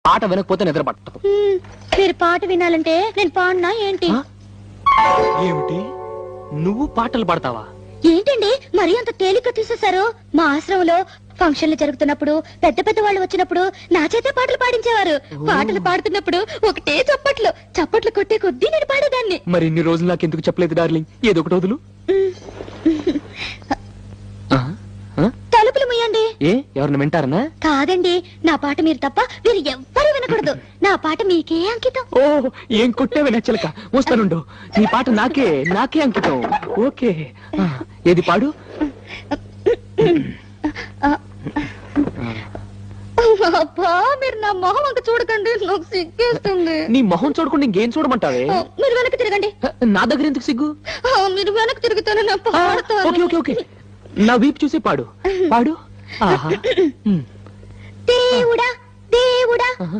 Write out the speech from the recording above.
పాట వినకపోతే నిద్ర పట్టదు. మీరు పాట వినాలంటే నేను పాడినా ఏంటి? ఏమిటి, నువ్వు పాటలు పాడతావా? ఏంటండి మరీ అంత తేలిక తీసేశారు? మా ఆశ్రమంలో ఫంక్షన్లు జరుగుతున్నప్పుడు పెద్ద పెద్ద వాళ్ళు వచ్చినప్పుడు నా చేతే పాటలు పాడించేవారు. పాటలు పాడుతున్నప్పుడు ఒకటే చప్పట్లు చప్పట్లు కొట్టే కొద్దీ నేను పాడేదాన్ని. మరి ఇన్ని రోజులు నాకు ఎందుకు చెప్పలేదు డార్లింగ్? ఏదో ఒకటి వదులు. తలుపులు ముయ్యండి. ఏ ఎవరిని వింటారనా? కాదండి, నా పాట మీరు తప్ప మీరు ఎవ్వరూ వినకూడదు. నా పాట మీకే అంకితం. ఓ ఏం కొట్టేవి నచ్చలక. వస్తానుండు, నీ పాట నాకే నాకే అంకితం. ఓకే, ఏది పాడు. అబ్బా, మీరు నా మొహం అంక చూడకండి, నాకు సిగ్గేస్తుంది. నీ మొహం చూడకుండా ఇంకేం చూడమంటావే? మీరు వెనక్కి తిరగండి. నా దగ్గర ఎందుకు సిగ్గు? మీరు వెనక్కి తిరుగుతాను, నా పాడతాను. ఓకే ఓకే ఓకే, నా వీపు చూసి పాడు పాడు. ఆహా. దేవుడా దేవుడా